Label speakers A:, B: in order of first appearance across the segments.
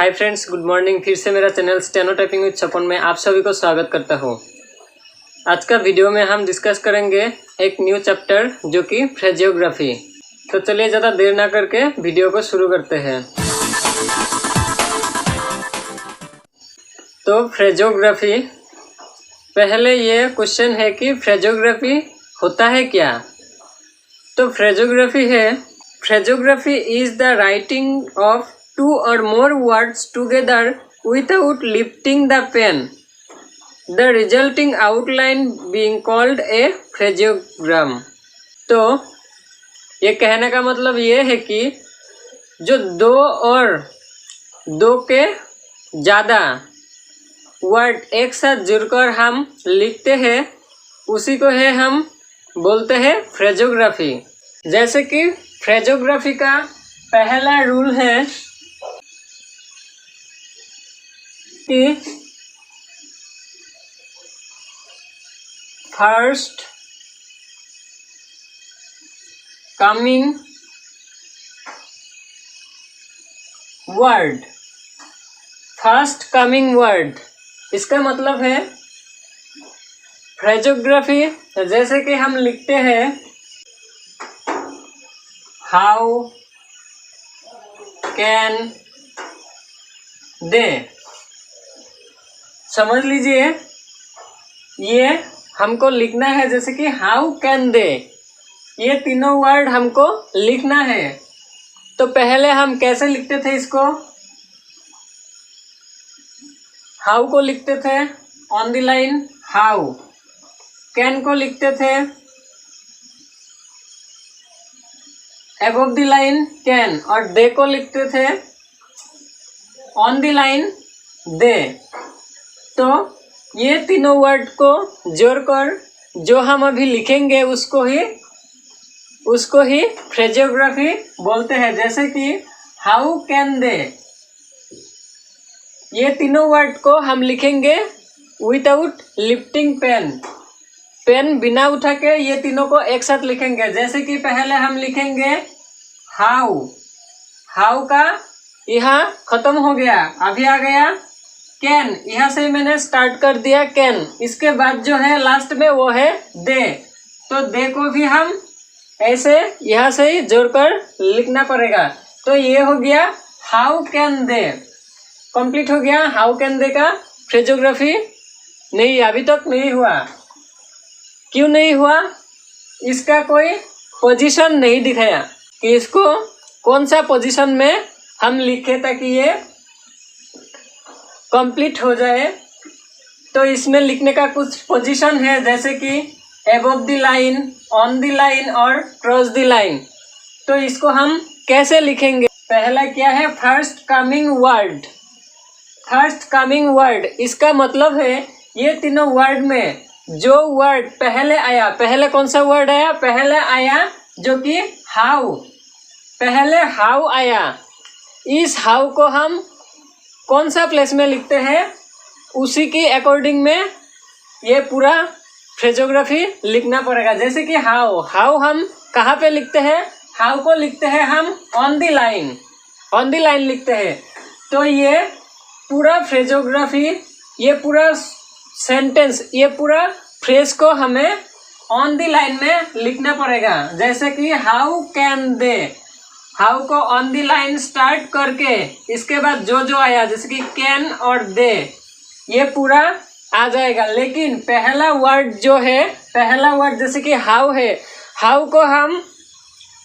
A: Hi friends, good morning. फिर से मेरा चैनल स्टेनो टाइपिंग विद छपन में आप सभी को स्वागत करता हूँ। आज का वीडियो में हम डिस्कस करेंगे एक न्यू चैप्टर जो कि फ्रेजियोग्राफी। तो चलिए ज़्यादा देर ना करके वीडियो को शुरू करते हैं। तो फ्रेजियोग्राफी, पहले ये क्वेश्चन है कि फ्रेजियोग्राफी होता है क्या। तो phraseography is the writing of two or more words together without lifting the pen, the resulting outline being called a phraseogram। तो ये कहने का मतलब ये है कि जो दो और दो के ज़्यादा वर्ड एक साथ जुड़कर हम लिखते हैं उसी को है हम बोलते हैं फ्रेजियोग्राफी। जैसे कि फ्रेजियोग्राफी का पहला रूल है कि फर्स्ट कमिंग वर्ड, इसका मतलब है फ्रेजियोग्राफी। जैसे कि हम लिखते हैं हाउ कैन दे, समझ लीजिए ये हमको लिखना है। जैसे कि हाउ कैन दे, ये तीनों वर्ड हमको लिखना है। तो पहले हम कैसे लिखते थे इसको, हाउ को लिखते थे on the line how, can को लिखते थे अबव द लाइन कैन, और दे को लिखते थे ऑन द लाइन दे। तो ये तीनों वर्ड को जोड़कर जो हम अभी लिखेंगे उसको ही फ्रेजियोग्राफी बोलते हैं। जैसे कि हाउ कैन दे, ये तीनों वर्ड को हम लिखेंगे विदाउट लिफ्टिंग पेन बिना उठा के ये तीनों को एक साथ लिखेंगे। जैसे कि पहले हम लिखेंगे हाउ का यहाँ खत्म हो गया, अभी आ गया कैन, यहाँ से मैंने स्टार्ट कर दिया कैन। इसके बाद जो है लास्ट में वो है दे। तो दे को भी हम ऐसे यहाँ से ही जोड़कर लिखना पड़ेगा। तो ये हो गया हाउ कैन दे, कंप्लीट हो गया हाउ कैन दे का फ्रेजियोग्राफी। नहीं, अभी तक नहीं हुआ। क्यों नहीं हुआ? इसका कोई पोजीशन नहीं दिखाया कि इसको कौन सा पोजीशन में हम लिखे ताकि ये कंप्लीट हो जाए। तो इसमें लिखने का कुछ पोजीशन है, जैसे कि above the line, on the line और क्रॉस द लाइन। तो इसको हम कैसे लिखेंगे? पहला क्या है, फर्स्ट कमिंग वर्ड। इसका मतलब है ये तीनों वर्ड में जो वर्ड पहले आया, पहले कौन सा वर्ड आया? पहले आया जो कि हाउ, पहले हाउ आया। इस हाउ को हम कौन सा प्लेस में लिखते हैं उसी के अकॉर्डिंग में ये पूरा फ्रेजियोग्राफी लिखना पड़ेगा। जैसे कि हाउ हम कहाँ पे लिखते हैं? हाउ को लिखते हैं हम ऑन द लाइन लिखते हैं। तो ये पूरा फ्रेजियोग्राफी, ये पूरा सेंटेंस, ये पूरा फ्रेज को हमें ऑन द लाइन में लिखना पड़ेगा। जैसे कि हाउ कैन दे, हाउ को ऑन द लाइन स्टार्ट करके इसके बाद जो आया जैसे कि कैन और दे, ये पूरा आ जाएगा। लेकिन पहला वर्ड जो है, पहला वर्ड जैसे कि हाउ है, हाउ को हम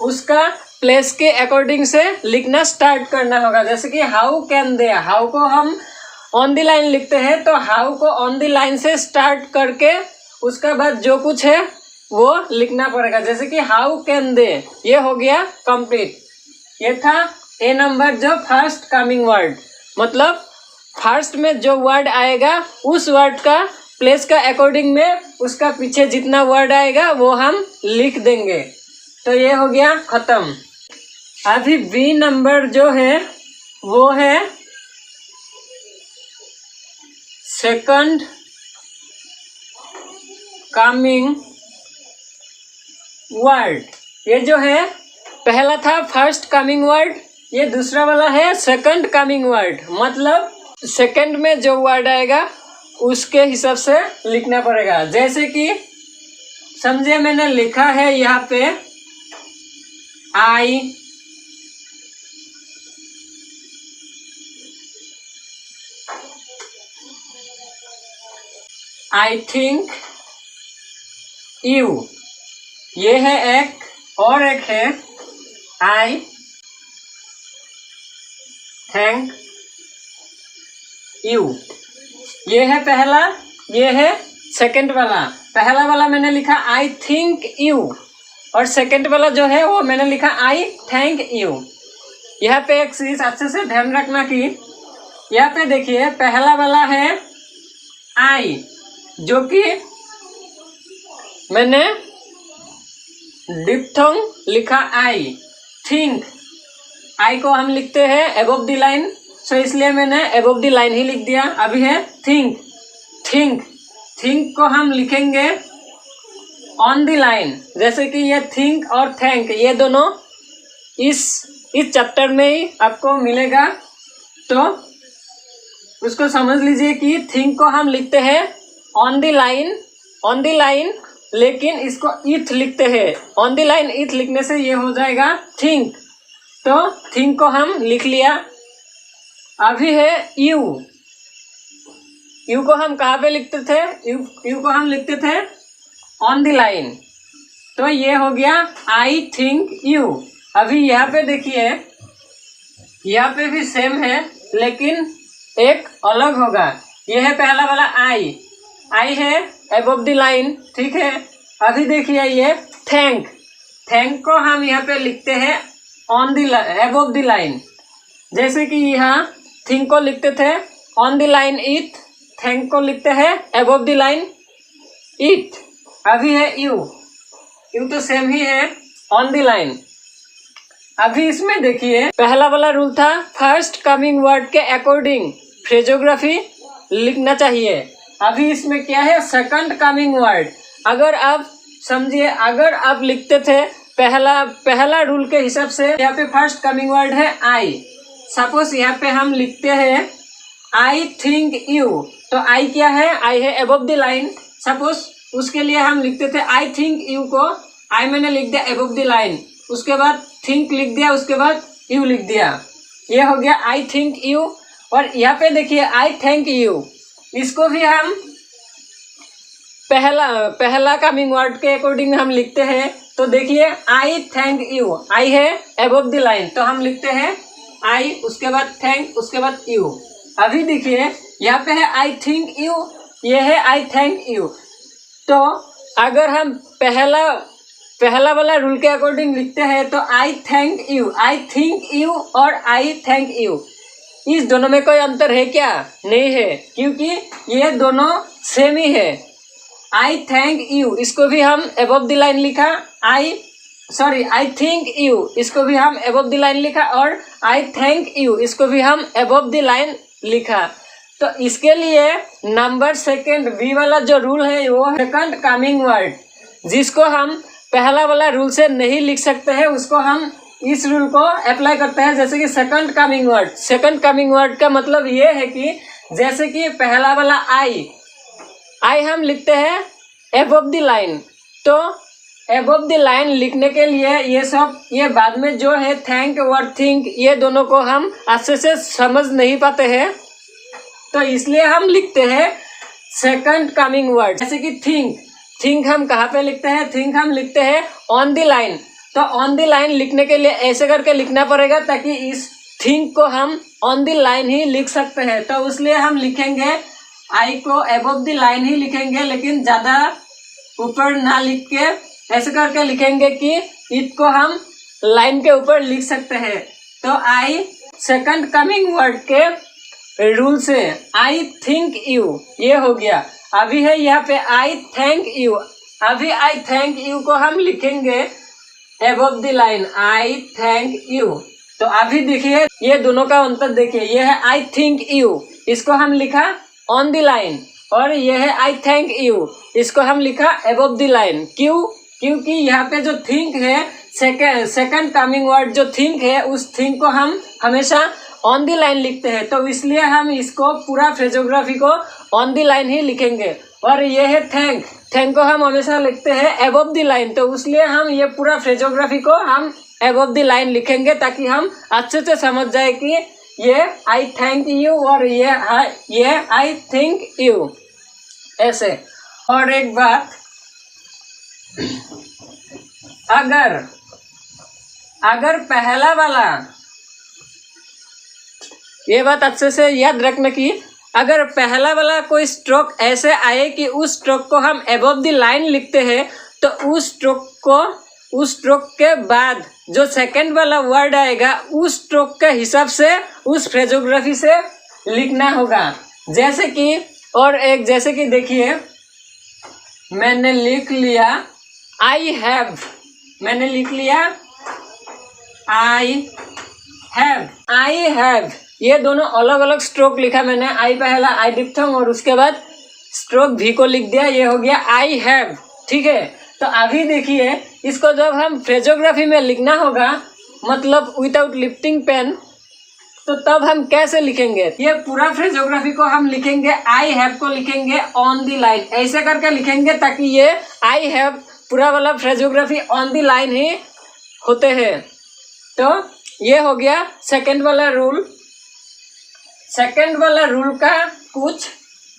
A: उसका प्लेस के अकॉर्डिंग से लिखना स्टार्ट करना होगा। जैसे कि हाउ कैन दे, हाउ को हम ऑन द लाइन लिखते हैं तो हाउ को ऑन द लाइन से स्टार्ट करके उसका बाद जो कुछ है वो लिखना पड़ेगा। जैसे कि हाउ कैन दे, ये हो गया कंप्लीट। ये था ए नंबर, जो फर्स्ट कमिंग वर्ड, मतलब फर्स्ट में जो वर्ड आएगा उस वर्ड का प्लेस का अकॉर्डिंग में उसका पीछे जितना वर्ड आएगा वो हम लिख देंगे। तो ये हो गया खत्म। अभी बी नंबर जो है वो है सेकंड कमिंग वर्ड। ये जो है पहला था फर्स्ट कमिंग वर्ड, ये दूसरा वाला है सेकंड कमिंग वर्ड, मतलब सेकंड में जो वर्ड आएगा उसके हिसाब से लिखना पड़ेगा। जैसे कि समझिए मैंने लिखा है यहाँ पे आई थिंक यू, ये है एक, और एक है आई थैंक यू। ये है पहला, ये है सेकंड वाला। पहला वाला मैंने लिखा आई थिंक यू, और सेकंड वाला जो है वो मैंने लिखा आई थैंक यू। यहाँ पे एक चीज अच्छे से ध्यान रखना कि यहाँ पे देखिए पहला वाला है आई, जो कि मैंने डिप्थोंग लिखा आई। थिंक, आई को हम लिखते हैं अबव द लाइन, सो इसलिए मैंने अबव द लाइन ही लिख दिया। अभी है थिंक, थिंक, थिंक को हम लिखेंगे ऑन द लाइन। जैसे कि ये थिंक और थैंक ये दोनों इस चैप्टर में ही आपको मिलेगा, तो उसको समझ लीजिए कि थिंक को हम लिखते हैं on the line, on the line, लेकिन इसको इथ लिखते हैं। ऑन द लाइन इथ लिखने से ये हो जाएगा थिंक, तो थिंक को हम लिख लिया। अभी है यू, यू को हम कहाँ पे लिखते थे? यू को हम लिखते थे ऑन द लाइन, तो ये हो गया आई थिंक यू। अभी यहाँ पे देखिए, यहाँ पे भी सेम है लेकिन एक अलग होगा। ये है पहला वाला आई, आई है अबव द लाइन, ठीक है। अभी देखिए ये थैंक, थैंक को हम यहाँ पे लिखते हैं on the above the line. जैसे कि यहाँ थिंक को लिखते थे ऑन द लाइन इथ, थैंक को लिखते हैं अबव द लाइन इथ। अभी है यू, यू तो सेम ही है ऑन द लाइन। अभी इसमें देखिए पहला वाला रूल था फर्स्ट कमिंग वर्ड के अकॉर्डिंग फ्रेजोग्राफी लिखना चाहिए। अभी इसमें क्या है? Second coming word. अगर आप समझिए, अगर आप लिखते थे पहला रूल के हिसाब से, यहाँ पे फर्स्ट कमिंग वर्ड है आई। सपोज यहाँ पे हम लिखते हैं आई थिंक यू, तो आई क्या है? आई है अबव द लाइन। सपोज उसके लिए हम लिखते थे आई थिंक यू को, आई मैंने लिख दिया अबव द लाइन, उसके बाद थिंक लिख दिया, उसके बाद यू लिख दिया, ये हो गया आई थिंक यू। और यहाँ पे देखिए आई थैंक यू, इसको भी हम पहला कमिंग वर्ड के अकॉर्डिंग हम लिखते हैं। तो देखिए आई थैंक यू, आई है अबव द लाइन, तो हम लिखते हैं आई, उसके बाद थैंक, उसके बाद यू। अभी देखिए यहाँ पे है आई थिंक यू, ये है आई थैंक यू। तो अगर हम पहला वाला रूल के अकॉर्डिंग लिखते हैं तो आई thank you, I think you और आई थैंक यू, इस दोनों में कोई अंतर है क्या? नहीं है, क्योंकि ये दोनों सेम ही है। आई थैंक यू, इसको भी हम अबव द लाइन लिखा, आई थिंक यू, इसको भी हम अबव द लाइन लिखा, और आई थैंक यू, इसको भी हम अबव द लाइन लिखा। तो इसके लिए नंबर सेकंड बी वाला जो रूल है वो सेकंड कमिंग वर्ड, जिसको हम पहला वाला रूल से नहीं लिख सकते हैं, उसको हम इस रूल को अप्लाई करते हैं। जैसे कि second coming word, second coming word का मतलब ये है कि जैसे कि पहला वाला आई हम लिखते हैं अबव द लाइन, तो अबव द लाइन लिखने के लिए ये बाद में जो है थैंक और थिंक, ये दोनों को हम अच्छे से समझ नहीं पाते हैं, तो इसलिए हम लिखते हैं सेकंड कमिंग वर्ड। जैसे कि थिंक हम कहाँ पे लिखते हैं? थिंक हम लिखते हैं ऑन द लाइन, तो ऑन द लाइन लिखने के लिए ऐसे करके लिखना पड़ेगा ताकि इस थिंक को हम ऑन द लाइन ही लिख सकते हैं। तो इसलिए हम लिखेंगे आई को अबव द लाइन ही लिखेंगे, लेकिन ज़्यादा ऊपर ना लिख के ऐसे करके लिखेंगे कि इट को हम लाइन के ऊपर लिख सकते हैं। तो आई सेकंड कमिंग वर्ड के रूल से आई थिंक यू ये हो गया। अभी है यहाँ पे आई थैंक यू, अभी आई थैंक यू को हम लिखेंगे above the line, I thank you. तो अभी देखिए ये दोनों का अंतर देखिए, ये है आई थिंक यू, इसको हम लिखा ऑन द लाइन, और ये है आई थैंक यू, इसको हम लिखा अबव द लाइन। क्यों? क्योंकि यहाँ पे जो थिंक है सेकंड कमिंग वर्ड जो थिंक है, उस थिंक को हम हमेशा ऑन द लाइन लिखते हैं, तो इसलिए हम इसको पूरा फ्रेजोग्राफी को ऑन द लाइन ही लिखेंगे। और ये है थैंक, थैंक को हम हमेशा लिखते हैं अबव द लाइन, तो इसलिए हम ये पूरा फ्रेजोग्राफी को हम अबव द लाइन लिखेंगे, ताकि हम अच्छे से समझ जाए कि ये आई थैंक यू और ये आई थिंक यू, ऐसे। और एक बात, अगर पहला वाला, ये बात अच्छे से याद रखना कि अगर पहला वाला कोई स्ट्रोक ऐसे आए कि उस स्ट्रोक को हम अबव द लाइन लिखते हैं, तो उस स्ट्रोक के बाद जो सेकंड वाला वर्ड आएगा, उस स्ट्रोक के हिसाब से उस फ्रेजोग्राफी से लिखना होगा। जैसे कि देखिए, मैंने लिख लिया आई हैव, आई हैव, ये दोनों अलग अलग स्ट्रोक लिखा मैंने। आई पहला, आई डिप्थंग, और उसके बाद स्ट्रोक भी को लिख दिया, ये हो गया आई हैव, ठीक है। तो अभी देखिए, इसको जब हम फ्रेजोग्राफी में लिखना होगा, मतलब विदाउट लिफ्टिंग पेन, तो तब हम कैसे लिखेंगे? ये पूरा फ्रेजोग्राफी को हम लिखेंगे, आई हैव को लिखेंगे ऑन द लाइन, ऐसे करके लिखेंगे ताकि ये आई हैव पूरा वाला फ्रेजोग्राफी ऑन द लाइन ही होते हैं। तो ये हो गया सेकंड वाला रूल। सेकंड वाला रूल का कुछ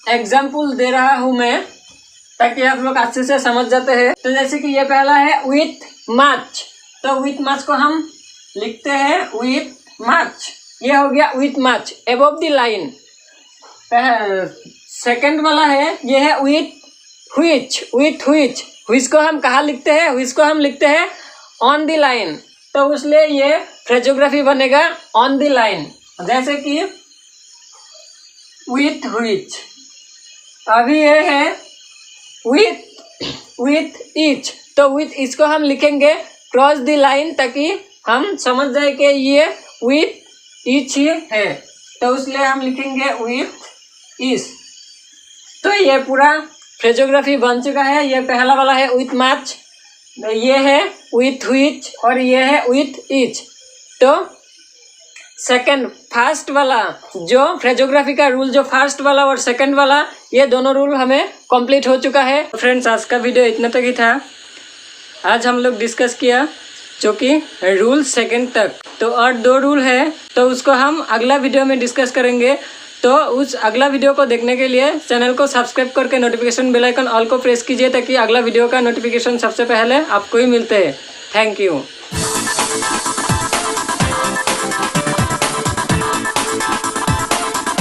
A: एग्जाम्पल दे रहा हूँ मैं, ताकि आप लोग अच्छे से समझ जाते हैं। तो जैसे कि ये पहला है विथ मच, तो विथ मच को हम लिखते हैं विथ मच, ये हो गया with much above the line. Second वाला है, ये है विथ व्हिच को हम कहाँ लिखते हैं? व्हिच को हम लिखते हैं ऑन द लाइन, तो इसलिए ये फ्रेजोग्राफी बनेगा ऑन द लाइन। जैसे कि विथ व्हिच, अभी ये है विथ ईच, तो विथ ईच को हम लिखेंगे क्रॉस द लाइन, ताकि हम समझ जाए कि ये विथ ईच ही है, तो इसलिए हम लिखेंगे विथ ईच। तो ये पूरा फ्रेजोग्राफी बन चुका है। ये पहला वाला है विथ मच, ये है विथ व्हिच और ये है विथ ईच। तो फर्स्ट वाला जो फ्रेजोग्राफी का रूल, जो फर्स्ट वाला और सेकंड वाला, ये दोनों रूल हमें कंप्लीट हो चुका है। फ्रेंड्स, आज का वीडियो इतना तक ही था। आज हम लोग डिस्कस किया जो कि रूल सेकंड तक, तो और 2 रूल है, तो उसको हम अगला वीडियो में डिस्कस करेंगे। तो उस अगला वीडियो को देखने के लिए चैनल को सब्सक्राइब करके नोटिफिकेशन बेल आइकन ऑल को प्रेस कीजिए, ताकि अगला वीडियो का नोटिफिकेशन सबसे पहले आपको ही मिलते हैं। Thank you.